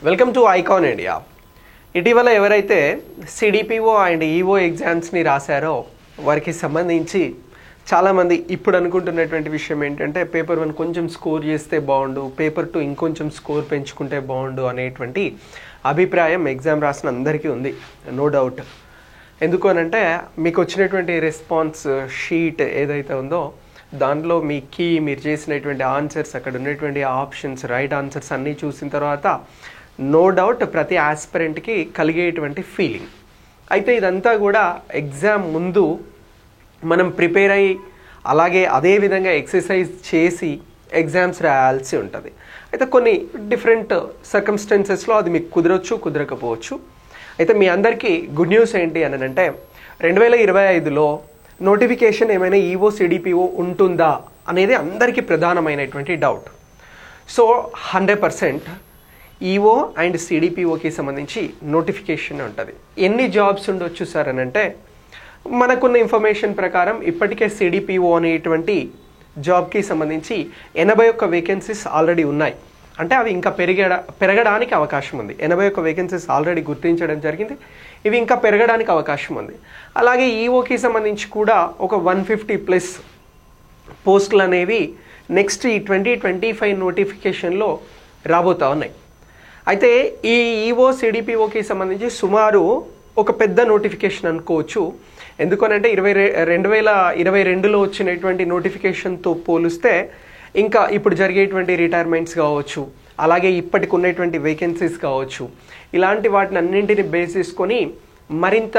Welcome to icon India. ఇటీవల ఎవరైతే CDPO and EO ఎగ్జామ్స్ని రాశారో వారికి సంబంధించి చాలామంది ఇప్పుడు అనుకుంటున్నటువంటి విషయం ఏంటంటే పేపర్ 1 కొంచెం స్కోర్ చేస్తే బాగుండు, పేపర్ 2 ఇంకొంచెం స్కోర్ పెంచుకుంటే బాగుండు అనేటువంటి అభిప్రాయం ఎగ్జామ్ రాసిన అందరికీ ఉంది, నో డౌట్. ఎందుకు అనంటే మీకు వచ్చినటువంటి రెస్పాన్స్ షీట్ ఏదైతే ఉందో దాంట్లో మీ కీ మీరు చేసినటువంటి ఆన్సర్స్, అక్కడ ఉన్నటువంటి ఆప్షన్స్, రైట్ ఆన్సర్స్ అన్నీ చూసిన తర్వాత నో డౌట్ ప్రతి ఆస్పిరెంట్కి కలిగేటువంటి ఫీలింగ్. అయితే ఇదంతా కూడా ఎగ్జామ్ ముందు మనం ప్రిపేర్ అయ్యి అలాగే అదే విధంగా ఎక్సర్సైజ్ చేసి ఎగ్జామ్స్ రాయాల్సి ఉంటుంది. అయితే కొన్ని డిఫరెంట్ సర్కమ్స్టెన్సెస్లో అది మీకు కుదరచ్చు, కుదరకపోవచ్చు. అయితే మీ అందరికీ గుడ్ న్యూస్ ఏంటి అని అంటే 2025లో నోటిఫికేషన్ ఏమైనా ఈఓ సిడిపిఓ ఉంటుందా అనేది అందరికీ ప్రధానమైనటువంటి డౌట్. సో 100% ఈఓ అండ్ సిడిపిఓకి సంబంధించి నోటిఫికేషన్ ఉంటుంది. ఎన్ని జాబ్స్ ఉండొచ్చు సార్ అని అంటే మనకున్న ఇన్ఫర్మేషన్ ప్రకారం ఇప్పటికే సిడిపిఓ అనేటువంటి జాబ్కి సంబంధించి 81 వేకెన్సీస్ ఆల్రెడీ ఉన్నాయి. అంటే అవి ఇంకా పెరగడానికి అవకాశం ఉంది. 81 వేకెన్సీస్ ఆల్రెడీ గుర్తించడం జరిగింది, ఇవి ఇంకా పెరగడానికి అవకాశం ఉంది. అలాగే ఈఓకి సంబంధించి కూడా ఒక 150+ పోస్టులు అనేవి నెక్స్ట్ ఈ 2025 నోటిఫికేషన్లో రాబోతూ ఉన్నాయి. అయితే ఈ ఈఓ సిడిపిఓకి సంబంధించి సుమారు ఒక పెద్ద నోటిఫికేషన్ అనుకోవచ్చు. ఎందుకనంటే 2022లో వచ్చినటువంటి నోటిఫికేషన్తో పోలిస్తే ఇంకా ఇప్పుడు జరిగేటువంటి రిటైర్మెంట్స్ కావచ్చు, అలాగే ఇప్పటికి ఉన్నటువంటి వేకెన్సీస్ కావచ్చు, ఇలాంటి వాటిని అన్నింటిని బేస్ చేసుకొని మరింత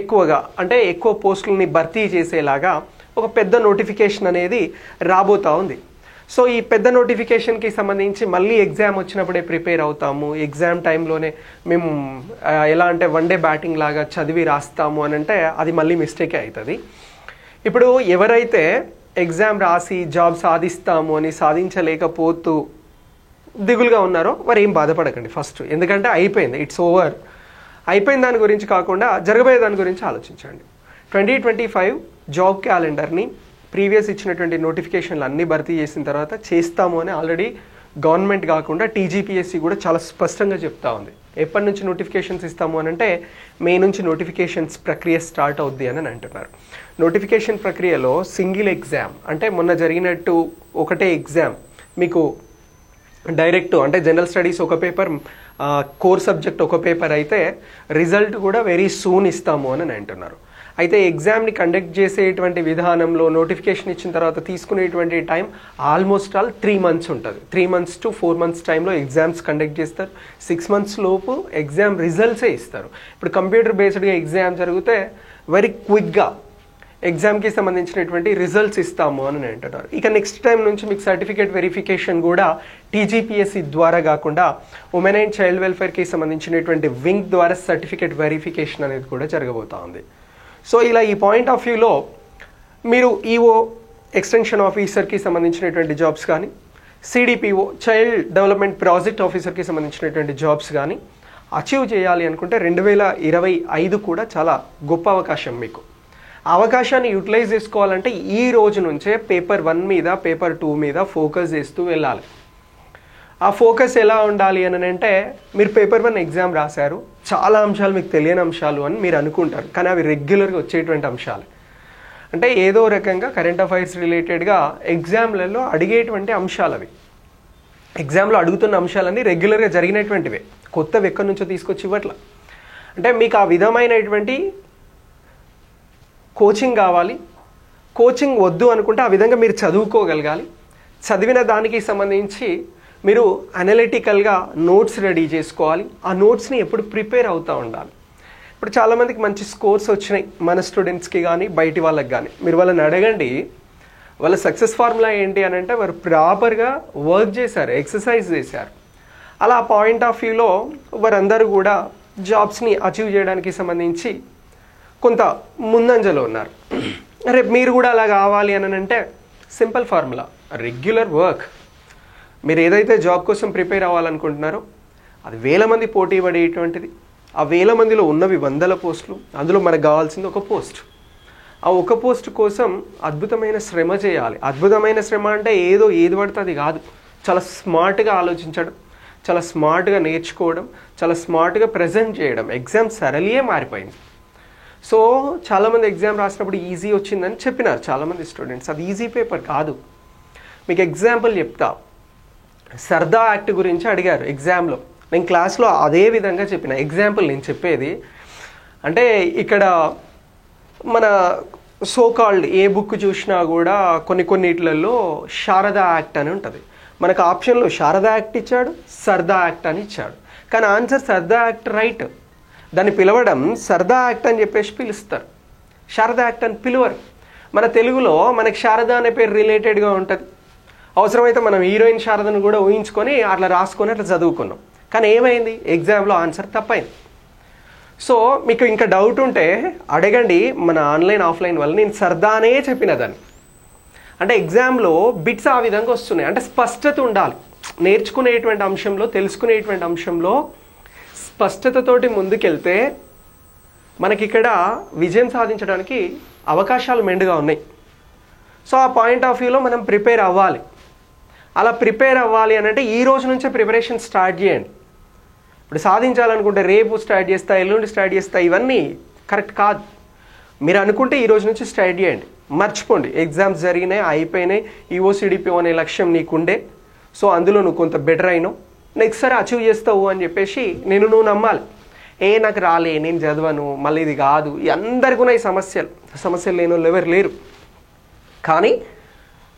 ఎక్కువగా అంటే ఎక్కువ పోస్టులని భర్తీ చేసేలాగా ఒక పెద్ద నోటిఫికేషన్ అనేది రాబోతూ ఉంది. సో ఈ పెద్ద నోటిఫికేషన్కి సంబంధించి మళ్ళీ ఎగ్జామ్ వచ్చినప్పుడే ప్రిపేర్ అవుతాము, ఎగ్జామ్ టైంలోనే మేము ఎలా అంటే వన్ డే బ్యాటింగ్ లాగా చదివి రాస్తాము అని అంటే అది మళ్ళీ మిస్టేకే అవుతుంది. ఇప్పుడు ఎవరైతే ఎగ్జామ్ రాసి జాబ్ సాధిస్తాము అని సాధించలేకపోతూ దిగులుగా ఉన్నారో వారు ఏం బాధపడకండి ఫస్ట్, ఎందుకంటే అయిపోయింది, ఇట్స్ ఓవర్. అయిపోయిన దాని గురించి కాకుండా జరగబోయే దాని గురించి ఆలోచించండి. 2025 జాబ్ క్యాలెండర్ని ప్రీవియస్ ఇచ్చినటువంటి నోటిఫికేషన్లు అన్నీ భర్తీ చేసిన తర్వాత చేస్తాము అని ఆల్రెడీ గవర్నమెంట్ కాకుండా టీజీపీఎస్సీ కూడా చాలా స్పష్టంగా చెప్తా ఉంది. ఎప్పటి నుంచి నోటిఫికేషన్స్ ఇస్తాము అని అంటే మే నుంచి నోటిఫికేషన్స్ ప్రక్రియ స్టార్ట్ అవుద్ది అని అంటున్నారు. నోటిఫికేషన్ ప్రక్రియలో సింగిల్ ఎగ్జామ్ అంటే మొన్న జరిగినట్టు ఒకటే ఎగ్జామ్ మీకు డైరెక్ట్ అంటే జనరల్ స్టడీస్ ఒక పేపర్, కోర్ సబ్జెక్ట్ ఒక పేపర్ అయితే రిజల్ట్ కూడా వెరీ సూన్ ఇస్తాము అని అంటున్నారు. అయితే ఎగ్జామ్ని కండక్ట్ చేసేటువంటి విధానంలో నోటిఫికేషన్ ఇచ్చిన తర్వాత తీసుకునేటువంటి టైం ఆల్మోస్ట్ 3 months ఉంటుంది. 3 months to 4 months టైంలో ఎగ్జామ్స్ కండక్ట్ చేస్తారు. 6 months లోపు ఎగ్జామ్ రిజల్ట్సే ఇస్తారు. ఇప్పుడు కంప్యూటర్ బేస్డ్గా ఎగ్జామ్ జరిగితే వెరీ క్విక్గా ఎగ్జామ్కి సంబంధించినటువంటి రిజల్ట్స్ ఇస్తాము అని అంటున్నారు. ఇక నెక్స్ట్ టైం నుంచి మీకు సర్టిఫికేట్ వెరిఫికేషన్ కూడా టీజీపీఎస్సీ ద్వారా కాకుండా ఉమెన్ అండ్ చైల్డ్ వెల్ఫేర్కి సంబంధించినటువంటి వింగ్ ద్వారా సర్టిఫికేట్ వెరిఫికేషన్ అనేది కూడా జరగబోతా ఉంది. సో ఇలా ఈ పాయింట్ ఆఫ్ వ్యూలో మీరు ఈఓ ఎక్స్టెన్షన్ ఆఫీసర్కి సంబంధించినటువంటి జాబ్స్ కానీ, సిడిపిఓ చైల్డ్ డెవలప్మెంట్ ప్రాజెక్ట్ ఆఫీసర్కి సంబంధించినటువంటి జాబ్స్ కానీ అచీవ్ చేయాలి అనుకుంటే 2025 కూడా చాలా గొప్ప అవకాశం. మీకు ఆ అవకాశాన్ని యూటిలైజ్ చేసుకోవాలంటే ఈ రోజు నుంచే పేపర్ 1 మీద, పేపర్ 2 మీద ఫోకస్ చేస్తూ వెళ్ళాలి. ఆ ఫోకస్ ఎలా ఉండాలి అని అంటే మీరు పేపర్ 1 ఎగ్జామ్ రాశారు, చాలా అంశాలు మీకు తెలియని అంశాలు అని మీరు అనుకుంటారు, కానీ అవి రెగ్యులర్గా వచ్చేటువంటి అంశాలు. అంటే ఏదో రకంగా కరెంట్ అఫైర్స్ రిలేటెడ్గా ఎగ్జామ్లలో అడిగేటువంటి అంశాలు అవి. ఎగ్జామ్లో అడుగుతున్న అంశాలన్నీ రెగ్యులర్గా జరిగినటువంటివే, కొత్తవి ఎక్కడి నుంచో తీసుకొచ్చి ఇవ్వట్ల. అంటే మీకు ఆ విధమైనటువంటి కోచింగ్ కావాలి. కోచింగ్ వద్దు అనుకుంటే ఆ విధంగా మీరు చదువుకోగలగాలి. చదివిన దానికి సంబంధించి మీరు అనలిటికల్గా నోట్స్ రెడీ చేసుకోవాలి. ఆ నోట్స్ని ఎప్పుడు ప్రిపేర్ అవుతూ ఉండాలి. ఇప్పుడు చాలామందికి మంచి స్కోర్స్ వచ్చినాయి మన స్టూడెంట్స్కి కానీ బయటి వాళ్ళకి కానీ. మీరు వాళ్ళని అడగండి వాళ్ళ సక్సెస్ ఫార్ములా ఏంటి అని అంటే వారు ప్రాపర్గా వర్క్ చేశారు, ఎక్సర్సైజ్ చేశారు. అలా పాయింట్ ఆఫ్ వ్యూలో వారందరూ కూడా జాబ్స్ని అచీవ్ చేయడానికి సంబంధించి కొంత ముందంజలో ఉన్నారు. రేపు మీరు కూడా అలా కావాలి అని అంటే సింపుల్ ఫార్ములా, రెగ్యులర్ వర్క్. మీరు ఏదైతే జాబ్ కోసం ప్రిపేర్ అవ్వాలనుకుంటున్నారో అది 1000 మంది పోటీ పడేటువంటిది. ఆ 1000 మందిలో ఉన్నవి 100 పోస్టులు, అందులో మనకు కావాల్సింది ఒక పోస్ట్. ఆ ఒక పోస్ట్ కోసం అద్భుతమైన శ్రమ చేయాలి. అద్భుతమైన శ్రమ అంటే ఏది పడితే అది కాదు, చాలా స్మార్ట్గా ఆలోచించడం, చాలా స్మార్ట్గా నేర్చుకోవడం, చాలా స్మార్ట్గా ప్రజెంట్ చేయడం. ఎగ్జామ్ సరళియే మారిపోయింది. సో చాలామంది ఎగ్జామ్ రాసినప్పుడు ఈజీ వచ్చిందని చెప్పినారు చాలామంది స్టూడెంట్స్. అది ఈజీ పేపర్ కాదు. మీకు ఎగ్జాంపుల్ చెప్తా. సర్దా యాక్ట్ గురించి అడిగారు ఎగ్జామ్లో. నేను క్లాస్లో అదే విధంగా చెప్పిన. ఎగ్జాంపుల్ నేను చెప్పేది అంటే ఇక్కడ మన సో కాల్డ్ ఏ బుక్ చూసినా కూడా కొన్నిట్లలో శారదా యాక్ట్ అని ఉంటుంది. మనకు ఆప్షన్లో శారదా యాక్ట్ ఇచ్చాడు, సర్దా యాక్ట్ అని ఇచ్చాడు. కానీ ఆన్సర్ సర్దా యాక్ట్ రైట్. దాన్ని పిలవడం సర్దా యాక్ట్ అని చెప్పేసి పిలుస్తారు, శారదా యాక్ట్ అని పిలువరు. మన తెలుగులో మనకి శారద అనే పేరు రిలేటెడ్గా ఉంటుంది. అవసరమైతే మనం హీరోయిన్ శారదను కూడా ఊహించుకొని అట్లా రాసుకొని అట్లా చదువుకున్నాం. కానీ ఏమైంది, ఎగ్జామ్లో ఆన్సర్ తప్పైంది. సో మీకు ఇంకా డౌట్ ఉంటే అడగండి మన ఆన్లైన్ ఆఫ్లైన్ వల్ల. నేను సర్దానే చెప్పిన దాన్ని. అంటే ఎగ్జామ్లో బిట్స్ ఆ విధంగా వస్తున్నాయి. అంటే స్పష్టత ఉండాలి. నేర్చుకునేటువంటి అంశంలో, తెలుసుకునేటువంటి అంశంలో స్పష్టతతోటి ముందుకెళ్తే మనకి ఇక్కడ విజయం సాధించడానికి అవకాశాలు మెండుగా ఉన్నాయి. సో ఆ పాయింట్ ఆఫ్ వ్యూలో మనం ప్రిపేర్ అవ్వాలి. అలా ప్రిపేర్ అవ్వాలి అని అంటే ఈ రోజు నుంచే ప్రిపరేషన్ స్టార్ట్ చేయండి. ఇప్పుడు సాధించాలనుకుంటే రేపు స్టార్ట్ చేస్తా, ఎల్లుండి స్టార్ట్ చేస్తా, ఇవన్నీ కరెక్ట్ కాదు. మీరు అనుకుంటే ఈ రోజు నుంచి స్టార్ట్ చేయండి. మర్చిపోండి ఎగ్జామ్స్ జరిగినాయి, అయిపోయినాయి, ఈఓసిడిపిఓ అనే లక్ష్యం నీకుండే. సో అందులో నువ్వు కొంత బెటర్ అయినావు, నెక్స్ట్ సారి అచీవ్ చేస్తావు అని చెప్పేసి నువ్వు నమ్మాలి. నాకు రాలే, నేను చదవను, మళ్ళీ ఇది కాదు, అందరికీ ఉన్నాయి సమస్యలు లేని వాళ్ళు ఎవరు లేరు. కానీ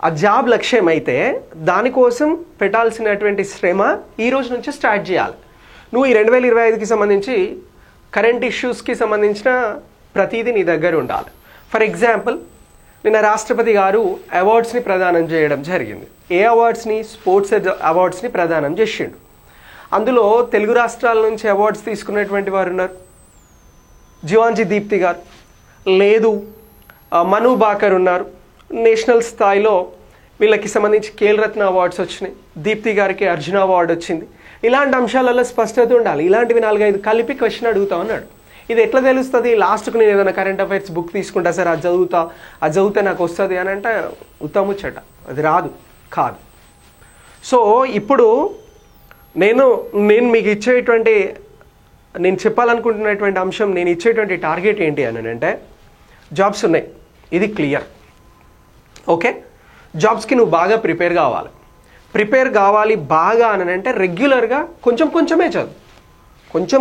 ఆ జాబ్ లక్ష్యం అయితే దానికోసం పెట్టాల్సినటువంటి శ్రమ ఈ రోజు నుంచి స్టార్ట్ చేయాలి. నువ్వు ఈ 2025కి సంబంధించి కరెంట్ ఇష్యూస్కి సంబంధించిన ప్రతిదీ నీ దగ్గర ఉండాలి. ఫర్ ఎగ్జాంపుల్, నిన్న రాష్ట్రపతి గారు అవార్డ్స్ని ప్రదానం చేయడం జరిగింది. ఏ అవార్డ్స్ని? స్పోర్ట్స్ అవార్డ్స్ని ప్రదానం చేసిండు. అందులో తెలుగు రాష్ట్రాల నుంచి అవార్డ్స్ తీసుకున్నటువంటి వారు ఉన్నారు. జివాంజీ దీప్తి గారు, లేదు మను బాకర్ ఉన్నారు. నేషనల్ స్థాయిలో వీళ్ళకి సంబంధించి ఖేల్రత్న అవార్డ్స్ వచ్చినాయి. దీప్తి గారికి అర్జున అవార్డు వచ్చింది. ఇలాంటి అంశాలలో స్పష్టత ఉండాలి. ఇలాంటివి 4-5 కలిపి క్వశ్చన్ అడుగుతా ఉన్నాడు. ఇది ఎట్లా తెలుస్తుంది? లాస్ట్కు నేను ఏదైనా కరెంట్ అఫైర్స్ బుక్ తీసుకుంటా, సార్ అది చదివితే నాకు వస్తుంది అని అంటే ఉత్తముచ్చట, అది రాదు, కాదు. సో ఇప్పుడు నేను మీకు ఇచ్చేటువంటి, నేను చెప్పాలనుకుంటున్నటువంటి అంశం, నేను ఇచ్చేటువంటి టార్గెట్ ఏంటి అని అంటే జాబ్స్ ఉన్నాయి, ఇది క్లియర్. ఓకే, జాబ్స్కి నువ్వు బాగా ప్రిపేర్ కావాలి బాగా అని అంటే రెగ్యులర్గా కొంచెమే చదువు,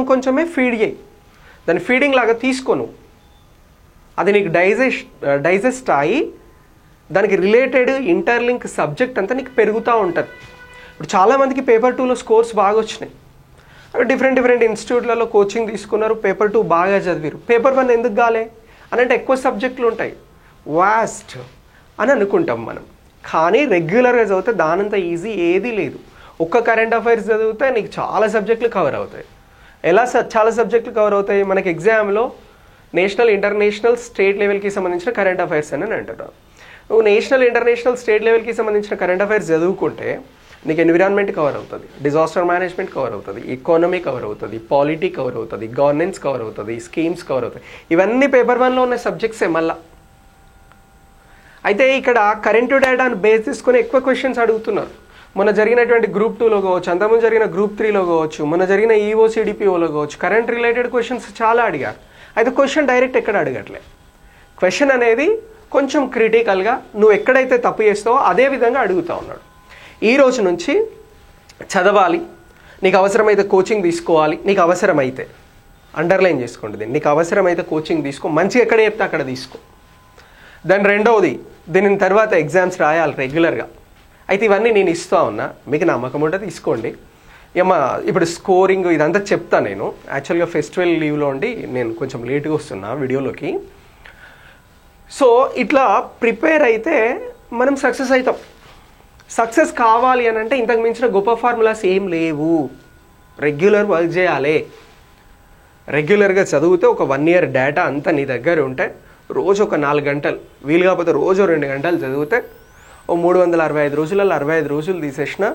కొంచెమే ఫీడ్ చేయి. దాన్ని ఫీడింగ్ లాగా తీసుకోను, అది నీకు డైజెస్ట్ అయ్యి దానికి రిలేటెడ్ ఇంటర్లింక్ సబ్జెక్ట్ అంతా నీకు పెరుగుతూ ఉంటుంది. ఇప్పుడు చాలామందికి పేపర్ 2లో స్కోర్స్ బాగా వచ్చినాయి. డిఫరెంట్ ఇన్స్టిట్యూట్లలో కోచింగ్ తీసుకున్నారు, పేపర్ 2 బాగా చదివారు. పేపర్ 1 ఎందుకు కాలే అని అంటే ఎక్కువ సబ్జెక్టులు ఉంటాయి, వాస్ట్ అని అనుకుంటాం మనం. కానీ రెగ్యులర్గా చదివితే దానంత ఈజీ ఏదీ లేదు. ఒక్క కరెంట్ అఫైర్స్ చదివితే నీకు చాలా సబ్జెక్టులు కవర్ అవుతాయి. ఎలా చాలా సబ్జెక్టులు కవర్ అవుతాయి? మనకి ఎగ్జామ్లో నేషనల్, ఇంటర్నేషనల్, స్టేట్ లెవెల్కి సంబంధించిన కరెంట్ అఫైర్స్ అని అంటున్నావు. నువ్వు నేషనల్, ఇంటర్నేషనల్, స్టేట్ లెవెల్కి సంబంధించిన కరెంట్ అఫైర్స్ చదువుకుంటే నీకు ఎన్విరాన్మెంట్ కవర్ అవుతుంది, డిజాస్టర్ మేనేజ్మెంట్ కవర్ అవుతుంది, ఎకానమీ కవర్ అవుతుంది, పాలిటీ కవర్ అవుతుంది, గవర్నెన్స్ కవర్ అవుతుంది, స్కీమ్స్ కవర్ అవుతాయి. ఇవన్నీ పేపర్ 1లో ఉన్న సబ్జెక్ట్సే మళ్ళా. అయితే ఇక్కడ కరెంటు డేటాను బేస్ తీసుకొని ఎక్కువ క్వశ్చన్స్ అడుగుతున్నారు. మొన్న జరిగినటువంటి గ్రూప్ 2లో కావచ్చు, అంతకుముందు జరిగిన గ్రూప్ 3లో కావచ్చు, మొన్న జరిగిన ఈఓసిడిపిఓలో కావచ్చు, కరెంట్ రిలేటెడ్ క్వశ్చన్స్ చాలా అడిగారు. అయితే క్వశ్చన్ డైరెక్ట్ ఎక్కడ అడగట్లే. క్వశ్చన్ అనేది కొంచెం క్రిటికల్గా నువ్వు ఎక్కడైతే తప్పు చేస్తావో అదే విధంగా అడుగుతూ ఉన్నాడు. ఈ రోజు నుంచి చదవాలి, నీకు అవసరమైతే కోచింగ్ తీసుకోవాలి. నీకు అవసరమైతే అండర్లైన్ చేసుకోండి దీన్ని, నీకు అవసరమైతే కోచింగ్ తీసుకో, మంచి ఎక్కడ చెప్తే అక్కడ తీసుకో. దాని రెండవది, దీని తర్వాత ఎగ్జామ్స్ రాయాలి రెగ్యులర్గా. అయితే ఇవన్నీ నేను ఇస్తూ ఉన్నా, మీకు నమ్మకం ఉంటే తీసుకోండి. ఇప్పుడు స్కోరింగ్ ఇదంతా చెప్తా. నేను యాక్చువల్గా ఫెస్టివల్ లీవ్లో ఉండి నేను కొంచెం లేట్గా వస్తున్నా వీడియోలోకి. సో ఇట్లా ప్రిపేర్ అయితే మనం సక్సెస్ అవుతాం. సక్సెస్ కావాలి అని అంటే ఇంతకు మించిన గొప్ప ఫార్ములాస్ ఏం లేవు. రెగ్యులర్ వర్క్ చేయాలి, రెగ్యులర్గా చదివితే ఒక 1 year డేటా అంతా నీ దగ్గర ఉంటే రోజు ఒక 4 గంటలు, వీలు కాకపోతే రోజు 2 గంటలు చదివితే ఓ 365 రోజులలో 65 రోజులు తీసేసిన,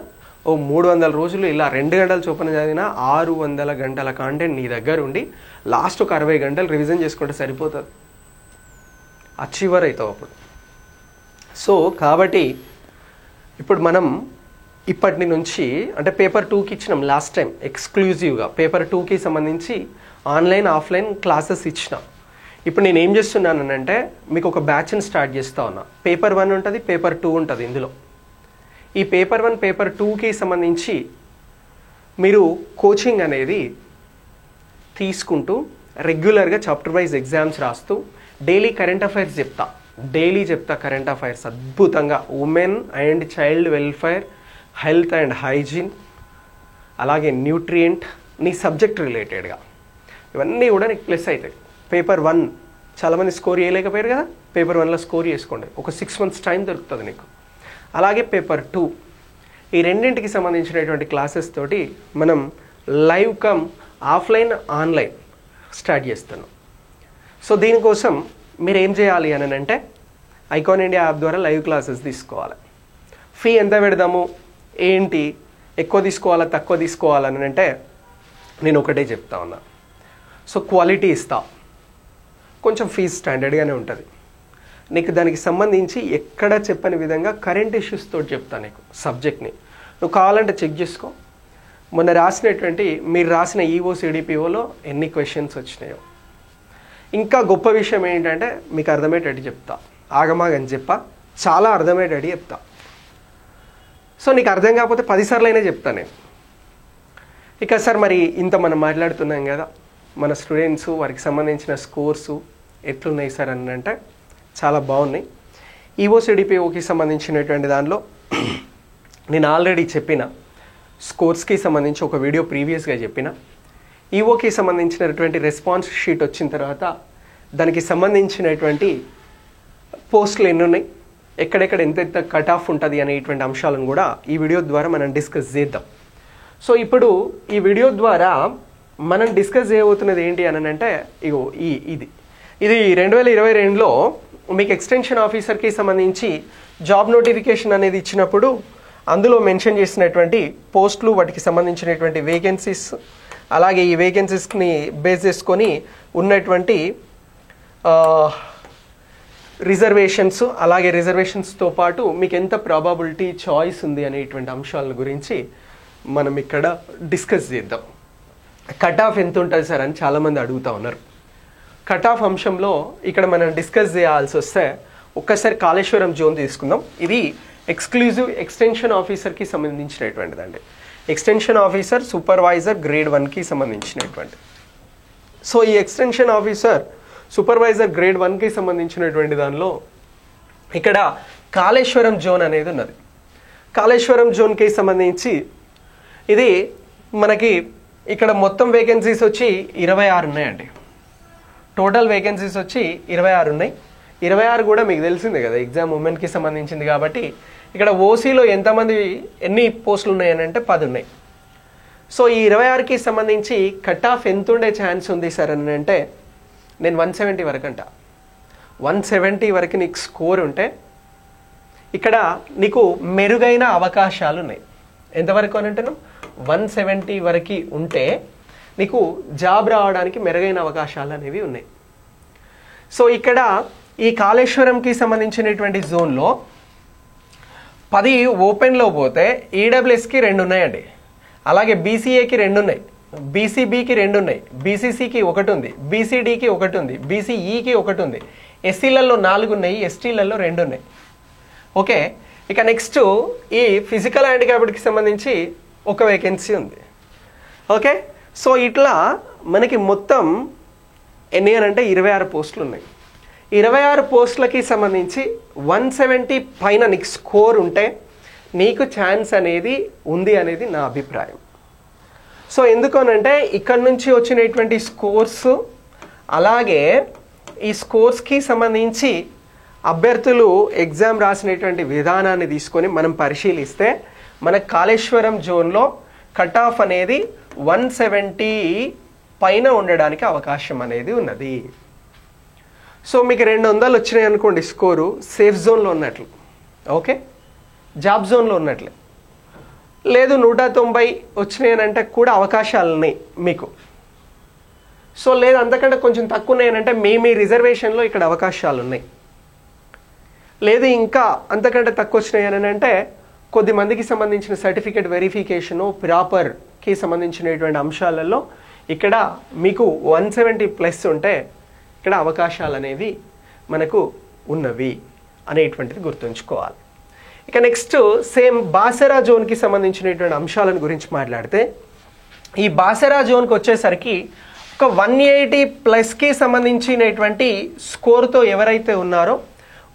ఓ 300 రోజులు ఇలా 2 గంటలు చొప్పున చదివిన 600 గంటల కాంటెంట్ నీ దగ్గర ఉండి లాస్ట్ ఒక 60 గంటలు రివిజన్ చేసుకుంటే సరిపోతుంది, అచీవర్ అవుతావు అప్పుడు. సో కాబట్టి ఇప్పుడు మనం ఇప్పటి నుంచి అంటే పేపర్ 2కి ఇచ్చినాం లాస్ట్ టైం ఎక్స్క్లూజివ్గా పేపర్ 2కి సంబంధించి ఆన్లైన్ ఆఫ్లైన్ క్లాసెస్ ఇచ్చినాం. ఇప్పుడు నేను ఏం చేస్తున్నానంటే మీకు ఒక బ్యాచ్ని స్టార్ట్ చేస్తూ ఉన్నా. పేపర్ 1 ఉంటుంది, పేపర్ 2 ఉంటుంది. ఇందులో ఈ పేపర్ 1 పేపర్ 2కి సంబంధించి మీరు కోచింగ్ అనేది తీసుకుంటూ రెగ్యులర్గా చాప్టర్ వైజ్ ఎగ్జామ్స్ రాస్తూ డైలీ కరెంట్ అఫైర్స్ చెప్తా కరెంట్ అఫైర్స్ అద్భుతంగా women and child welfare, health and hygiene, అలాగే న్యూట్రియంట్, నీ సబ్జెక్ట్ రిలేటెడ్గా ఇవన్నీ కూడా నీకు ప్లస్ అవుతాయి. పేపర్ 1 చాలామంది స్కోర్ చేయలేకపోయారు కదా, పేపర్ 1లో స్కోర్ చేసుకోండి. ఒక 6 months టైం దొరుకుతుంది నీకు. అలాగే పేపర్ 2 ఈ రెండింటికి సంబంధించినటువంటి క్లాసెస్ తోటి మనం live come offline online start చేస్తున్నాం. సో దీనికోసం మీరు ఏం చేయాలి అని అంటే ఐకాన్ ఇండియా యాప్ ద్వారా లైవ్ క్లాసెస్ తీసుకోవాలి. ఫీ ఎంత పెడదాము, ఏంటి, ఎక్కువ తీసుకోవాలా తక్కువ తీసుకోవాలని అంటే నేను ఒకటే చెప్తా ఉన్నా. సో క్వాలిటీ ఇస్తా, కొంచెం ఫీజు స్టాండర్డ్గానే ఉంటుంది. నీకు దానికి సంబంధించి ఎక్కడ చెప్పని విధంగా కరెంట్ ఇష్యూస్ తోటి చెప్తా నీకు సబ్జెక్ట్ని. నువ్వు కావాలంటే చెక్ చేసుకో. మొన్న మీరు రాసిన ఈఓ సిడిపిఓలో ఎన్ని క్వశ్చన్స్ వచ్చినాయో. ఇంకా గొప్ప విషయం ఏంటంటే మీకు అర్థమయ్యేటట్టు చెప్తా, ఆగమాగని చాలా అర్థమయ్యేటట్టు చెప్తా. సో నీకు అర్థం కాకపోతే 10 సార్లు చెప్తా నేను. ఇక సార్ మరి ఇంత మనం మాట్లాడుతున్నాం కదా, మన స్టూడెంట్స్ వారికి సంబంధించిన స్కోర్సు ఎట్లున్నాయి సార్ అని అంటే చాలా బాగున్నాయి. ఈఓ సిడిపిఓకి సంబంధించినటువంటి దానిలో నేను ఆల్రెడీ చెప్పిన స్కోర్స్కి సంబంధించి ఒక వీడియో ప్రీవియస్గా చెప్పిన. ఈఓకి సంబంధించినటువంటి రెస్పాన్స్ షీట్ వచ్చిన తర్వాత దానికి సంబంధించినటువంటి పోస్టులు ఎన్ని ఉన్నాయి, ఎక్కడెక్కడ ఎంత కట్ ఆఫ్ ఉంటుంది అనేటువంటి అంశాలను కూడా ఈ వీడియో ద్వారా మనం డిస్కస్ చేద్దాం. సో ఇప్పుడు ఈ వీడియో ద్వారా మనం డిస్కస్ చేయబోతున్నది ఏంటి అని అంటే ఇగో ఇది 2022లో మీకు ఎక్స్టెన్షన్ ఆఫీసర్కి సంబంధించి జాబ్ నోటిఫికేషన్ అనేది ఇచ్చినప్పుడు అందులో మెన్షన్ చేసినటువంటి పోస్టులు, వాటికి సంబంధించినటువంటి వేకెన్సీస్, అలాగే ఈ వేకెన్సీస్ని బేస్ చేసుకొని ఉన్నటువంటి రిజర్వేషన్స్, అలాగే రిజర్వేషన్స్తో పాటు మీకు ఎంత ప్రాబబిలిటీ చాయిస్ ఉంది అనేటువంటి అంశాల గురించి మనం ఇక్కడ డిస్కస్ చేద్దాం. కట్ ఆఫ్ ఎంత ఉంటుంది సార్ అని చాలామంది అడుగుతూ ఉన్నారు. కట్ ఆఫ్ అంశంలో ఇక్కడ మనం డిస్కస్ చేయాల్సి వస్తే ఒక్కసారి కాళేశ్వరం జోన్ తీసుకుందాం. ఇది ఎక్స్క్లూజివ్ ఎక్స్టెన్షన్ ఆఫీసర్కి సంబంధించినటువంటిదండి. ఎక్స్టెన్షన్ ఆఫీసర్ సూపర్వైజర్ గ్రేడ్ 1కి సంబంధించినటువంటి. సో ఈ ఎక్స్టెన్షన్ ఆఫీసర్ సూపర్వైజర్ గ్రేడ్ 1కి సంబంధించినటువంటి దానిలో ఇక్కడ కాళేశ్వరం జోన్ అనేది ఉన్నది. కాళేశ్వరం జోన్కి సంబంధించి ఇది మనకి ఇక్కడ మొత్తం వేకెన్సీస్ వచ్చి 26 ఉన్నాయండి. టోటల్ వేకెన్సీస్ వచ్చి 26 ఉన్నాయి. 26 కూడా మీకు తెలిసిందే కదా, ఎగ్జామ్ ఉమెన్కి సంబంధించింది కాబట్టి. ఇక్కడ ఓసీలో ఎన్ని పోస్టులు ఉన్నాయని అంటే 10 ఉన్నాయి. సో ఈ 26కి సంబంధించి కట్ ఆఫ్ ఎంత ఉండే ఛాన్స్ ఉంది సార్ అని అంటే నేను 170 వరకు అంట. 170 వరకు నీకు స్కోర్ ఉంటే ఇక్కడ నీకు మెరుగైన అవకాశాలు ఉన్నాయి. ఎంతవరకు అని అంటున్నాం, 170 వరకు ఉంటే నీకు జాబ్ రావడానికి మెరుగైన అవకాశాలు అనేవి ఉన్నాయి. సో ఇక్కడ ఈ కాళేశ్వరంకి సంబంధించినటువంటి జోన్లో 10 ఓపెన్లో పోతే ఈడబ్ల్యూఎస్కి 2 ఉన్నాయండి, అలాగే బీసీఏకి 2 ఉన్నాయి, బీసీబీకి 2 ఉన్నాయి, బీసీసీకి 1 ఉంది, బీసీడీకి 1 ఉంది, బీసీఈకి 1 ఉంది, ఎస్సీలలో 4 ఉన్నాయి, ఎస్టీలలో 2 ఉన్నాయి. ఓకే, ఇక నెక్స్ట్ ఈ ఫిజికల్ హ్యాండిక్యాప్డ్కి సంబంధించి 1 వేకెన్సీ ఉంది. ఓకే, సో ఇట్లా మనకి మొత్తం ఎన్ని అని అంటే 26 పోస్టులు ఉన్నాయి. 26 పోస్టులకి సంబంధించి 170 పైన నీకు స్కోర్ ఉంటే నీకు ఛాన్స్ అనేది ఉంది అనేది నా అభిప్రాయం. సో ఎందుకనంటే ఇక్కడ నుంచి వచ్చినటువంటి స్కోర్స్, అలాగే ఈ స్కోర్స్కి సంబంధించి అభ్యర్థులు ఎగ్జామ్ రాసినటువంటి విధానాన్ని తీసుకొని మనం పరిశీలిస్తే మన కాళేశ్వరం జోన్లో కట్ ఆఫ్ అనేది 170 పైన ఉండడానికి అవకాశం అనేది ఉన్నది. సో మీకు 200 వచ్చినాయి అనుకోండి స్కోరు, సేఫ్ జోన్లో ఉన్నట్లు. ఓకే, జాబ్ జోన్లో ఉన్నట్లే. లేదు 190 వచ్చినాయనంటే కూడా అవకాశాలు ఉన్నాయి మీకు. సో లేదు అంతకంటే కొంచెం తక్కువ ఉన్నాయనంటే మీ రిజర్వేషన్లో ఇక్కడ అవకాశాలు ఉన్నాయి. లేదు ఇంకా అంతకంటే తక్కువ వచ్చినాయని అంటే కొద్దిమందికి సంబంధించిన సర్టిఫికేట్ వెరిఫికేషను ప్రాపర్కి సంబంధించినటువంటి అంశాలలో ఇక్కడ మీకు 170+ ఉంటే ఇక్కడ అవకాశాలు అనేవి మనకు ఉన్నవి అనేటువంటిది గుర్తుంచుకోవాలి. ఇక నెక్స్ట్ సేమ్ బాసరా జోన్కి సంబంధించినటువంటి అంశాలను గురించి మాట్లాడితే ఈ బాసరా జోన్కి వచ్చేసరికి ఒక 180+కి సంబంధించినటువంటి స్కోర్తో ఎవరైతే ఉన్నారో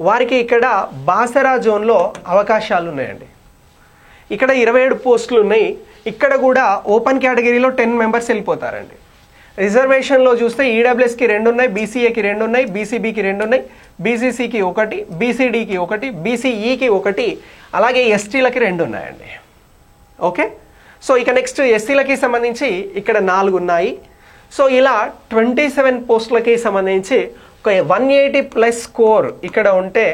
వారికి ఇక్కడ బాసరా జోన్లో అవకాశాలు ఉన్నాయండి. ఇక్కడ 27 పోస్టులు ఉన్నాయి. ఇక్కడ కూడా ఓపెన్ కేటగిరీలో 10 మెంబర్స్ వెళ్ళిపోతారండి. రిజర్వేషన్లో చూస్తే ఈడబ్ల్యూఎస్కి 2 ఉన్నాయి, బీసీఏకి 2 ఉన్నాయి, బీసీబీకి 2 ఉన్నాయి, బీసీసీకి 1, బీసీడీకి 1, బీసీఈకి 1, అలాగే ఎస్టీలకి 2 ఉన్నాయండి. ఓకే, సో ఇక నెక్స్ట్ ఎస్సీలకి సంబంధించి ఇక్కడ 4 ఉన్నాయి. సో ఇలా 27 పోస్టులకి సంబంధించి ఒక 180+ స్కోర్ ఇక్కడ ఉంటే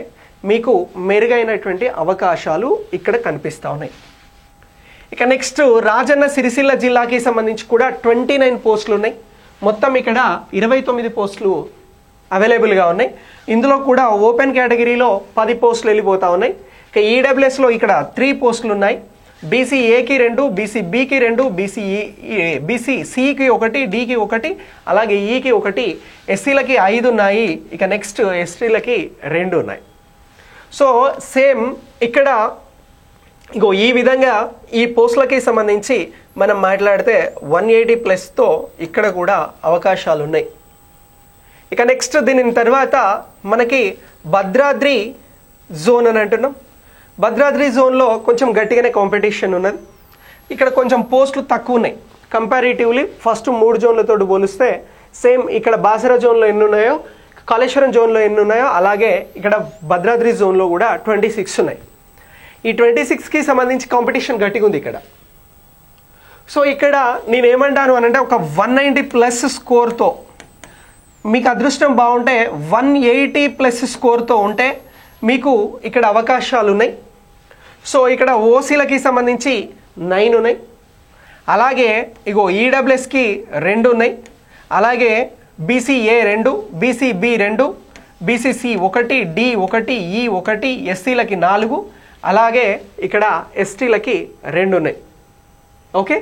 మీకు మెరుగైనటువంటి అవకాశాలు ఇక్కడ కనిపిస్తూ ఉన్నాయి. ఇక నెక్స్ట్ రాజన్న సిరిసిల్ల జిల్లాకి సంబంధించి కూడా 29 పోస్టులు ఉన్నాయి. మొత్తం ఇక్కడ 29 పోస్టులు అవైలబుల్గా ఉన్నాయి. ఇందులో కూడా ఓపెన్ కేటగిరీలో 10 పోస్టులు వెళ్ళిపోతూ ఉన్నాయి. ఇక ఈడబ్ల్యూఎస్లో ఇక్కడ 3 పోస్టులు ఉన్నాయి. బీసీఏకి 2, బీసీబీకి 2, బీసీసీకి 1, డీకి 1, అలాగే ఈకి 1, ఎస్సీలకి 5 ఉన్నాయి. ఇక నెక్స్ట్ ఎస్టీలకి 2 ఉన్నాయి. సో సేమ్ ఇక్కడ ఇగో ఈ విధంగా ఈ పోస్టులకి సంబంధించి మనం మాట్లాడితే 180+తో ఇక్కడ కూడా అవకాశాలు ఉన్నాయి. ఇక నెక్స్ట్ దీని తర్వాత మనకి భద్రాద్రి జోన్ అని అంటున్నాం. భద్రాద్రి జోన్లో కొంచెం గట్టిగానే కాంపిటీషన్ ఉన్నది. ఇక్కడ కొంచెం పోస్టులు తక్కువ ఉన్నాయి కంపారిటివ్లీ ఫస్ట్ 3 జోన్లతో పోలిస్తే. సేమ్ ఇక్కడ బాసరా జోన్లో ఎన్ని ఉన్నాయో, కాళేశ్వరం జోన్లో ఎన్ని ఉన్నాయో, అలాగే ఇక్కడ భద్రాద్రి జోన్లో కూడా 26 ఉన్నాయి. ఈ 26కి సంబంధించి కాంపిటీషన్ గట్టిగా ఉంది ఇక్కడ. సో ఇక్కడ నేనేమంటాను అనంటే ఒక 190+ స్కోర్తో మీకు అదృష్టం బాగుంటే 180+ స్కోర్తో ఉంటే మీకు ఇక్కడ అవకాశాలు ఉన్నాయి. సో ఇక్కడ ఓసీలకి సంబంధించి 9 ఉన్నాయి. అలాగే ఇగో ఈడబ్ల్యూఎస్కి 2 ఉన్నాయి. అలాగే బీసీఏ 2, బీసీబీ 2, బీసీసీ 1, డి 1, ఈ 1, ఎస్సీలకి 4, అలాగే ఇక్కడ ఎస్టీలకి 2 ఉన్నాయి. ఓకే,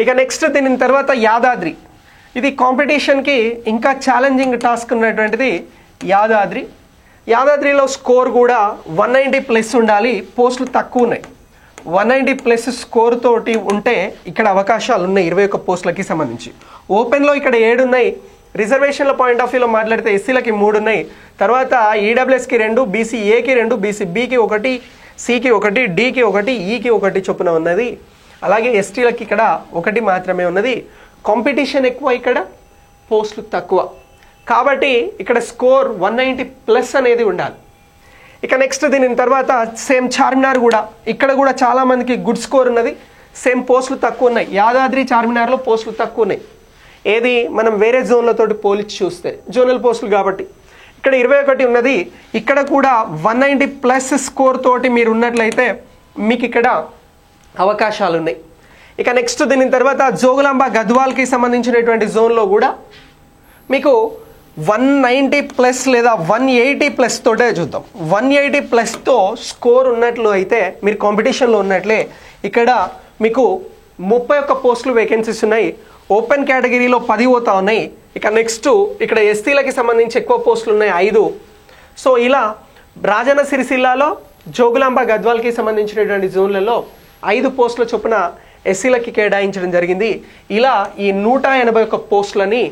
ఇక నెక్స్ట్ దీని తర్వాత యాదాద్రి. ఇది కాంపిటీషన్కి ఇంకా ఛాలెంజింగ్ టాస్క్ ఉన్నటువంటిది యాదాద్రి. యాదాద్రిలో స్కోర్ కూడా 190+ ఉండాలి. పోస్టులు తక్కువ ఉన్నాయి. 190+ స్కోర్ తోటి ఉంటే ఇక్కడ అవకాశాలు ఉన్నాయి 21 పోస్టులకి సంబంధించి. ఓపెన్లో ఇక్కడ 7 ఉన్నాయి. రిజర్వేషన్ల పాయింట్ ఆఫ్ వ్యూలో మాట్లాడితే ఎస్సీలకి 3 ఉన్నాయి. తర్వాత ఈడబ్ల్యూఎస్కి 2, బీసీఏకి 2, బీసీబీకి 1, సికి 1, డీకి 1, ఈకి 1 చొప్పున ఉన్నది. అలాగే ఎస్టీలకి ఇక్కడ 1 మాత్రమే ఉన్నది. కాంపిటీషన్ ఎక్కువ, ఇక్కడ పోస్టులు తక్కువ. కాబట్టి ఇక్కడ స్కోర్ 190+ అనేది ఉండాలి. ఇక నెక్స్ట్ దీని తర్వాత సేమ్ చార్మినార్ కూడా, ఇక్కడ కూడా చాలామందికి గుడ్ స్కోర్ ఉన్నది. సేమ్ పోస్టులు తక్కువ ఉన్నాయి. యాదాద్రి చార్మినార్లో పోస్టులు తక్కువ ఉన్నాయి. ఏది మనం వేరే జోన్లతో పోలిచి చూస్తే జోనల్ పోస్టులు కాబట్టి ఇక్కడ 21 ఉన్నది. ఇక్కడ కూడా 190+ స్కోర్ తోటి మీరు ఉన్నట్లయితే మీకు ఇక్కడ అవకాశాలు ఉన్నాయి. ఇక నెక్స్ట్ దీని తర్వాత జోగులాంబ గద్వాల్కి సంబంధించినటువంటి జోన్లో కూడా మీకు 190+ లేదా 180+ తోటే చూద్దాం. 180+తో స్కోర్ ఉన్నట్లు అయితే మీరు కాంపిటీషన్లో ఉన్నట్లే. ఇక్కడ మీకు 31 పోస్టులు వేకెన్సీస్ ఉన్నాయి. ఓపెన్ కేటగిరీలో 10 పోతా ఉన్నాయి. ఇక నెక్స్ట్ ఇక్కడ ఎస్టీలకి సంబంధించి ఎక్కువ పోస్టులు ఉన్నాయి 5. సో ఇలా రాజన్న సిరిసిల్లాలో జోగులాంబ గద్వాల్కి సంబంధించినటువంటి జోన్లలో 5 పోస్టుల చొప్పున ఎస్సీలకి కేటాయించడం జరిగింది. ఇలా ఈ 181 పోస్టులని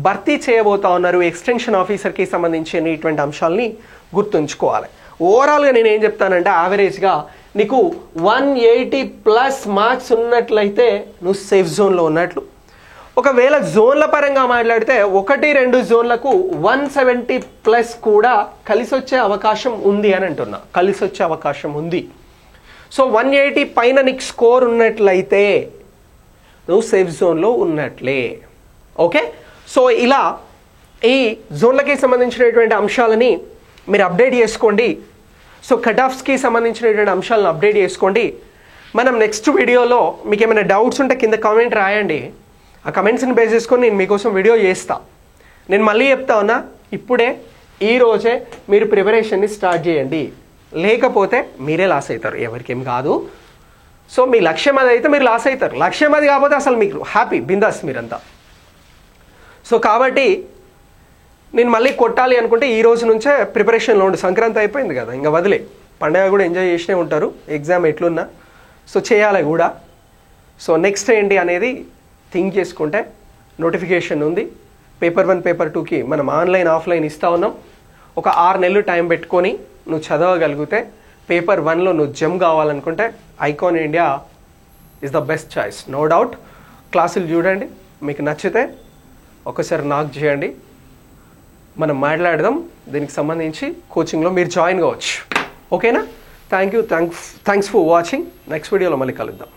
భర్తీ చేయబోతా ఉన్నారు ఎక్స్టెన్షన్ ఆఫీసర్కి సంబంధించినటువంటి అంశాలని గుర్తుంచుకోవాలి. ఓవరాల్గా నేను ఏం చెప్తానంటే యావరేజ్గా నీకు 180+ మార్క్స్ ఉన్నట్లయితే నువ్వు సేఫ్ జోన్లో ఉన్నట్లు. ఒకవేళ జోన్ల పరంగా మాట్లాడితే 1-2 జోన్లకు 170+ కూడా కలిసి వచ్చే అవకాశం ఉంది అని అంటున్నా. కలిసి వచ్చే అవకాశం ఉంది. సో 180 పైన నీకు స్కోర్ ఉన్నట్లయితే నువ్వు సేఫ్ జోన్లో ఉన్నట్లే. ఓకే, సో ఇలా ఈ జోన్లకి సంబంధించినటువంటి అంశాలని మీరు అప్డేట్ చేసుకోండి. సో కట్ ఆఫ్స్కి సంబంధించినటువంటి అంశాలను అప్డేట్ చేసుకోండి. మనం నెక్స్ట్ వీడియోలో మీకు ఏమైనా డౌట్స్ ఉంటే కింద కామెంట్ రాయండి. ఆ కమెంట్స్ని బేస్ చేసుకొని నేను మీకోసం వీడియో చేస్తా. నేను మళ్ళీ చెప్తా ఉన్నా, ఇప్పుడే ఈరోజే మీరు ప్రిపరేషన్ని స్టార్ట్ చేయండి. లేకపోతే మీరే లాస్ అవుతారు, ఎవరికేం కాదు. సో మీ లక్ష్యం అది అయితే మీరు లాస్ అవుతారు, లక్ష్యం అది కాకపోతే అసలు మీకు హ్యాపీ బిందాస్ మీరంతా. సో కాబట్టి నేను మళ్ళీ కొట్టాలి అనుకుంటే ఈ రోజు నుంచే ప్రిపరేషన్లో ఉండి, సంక్రాంతి అయిపోయింది కదా, ఇంకా వదిలే, పండగ కూడా ఎంజాయ్ చేసినే ఉంటారు, ఎగ్జామ్ ఎట్లున్నా సో చేయాలి కూడా. సో నెక్స్ట్ ఏంటి అనేది థింక్ చేసుకుంటే నోటిఫికేషన్ ఉంది. పేపర్ 1 పేపర్ 2కి మనం ఆన్లైన్ ఆఫ్లైన్ ఇస్తూ ఉన్నాం. ఒక 6 నెలలు టైం పెట్టుకొని నువ్వు చదవగలిగితే పేపర్ 1లో నువ్వు జమ్ కావాలనుకుంటే Icon India is the best choice, no doubt. క్లాసులు చూడండి, మీకు నచ్చితే ఒకసారి నాకు చేయండి, మనం మాట్లాడదాం. దీనికి సంబంధించి కోచింగ్లో మీరు జాయిన్ కావచ్చు. ఓకేనా? Thank you, thanks for watching. Next వీడియోలో మళ్ళీ కలుద్దాం.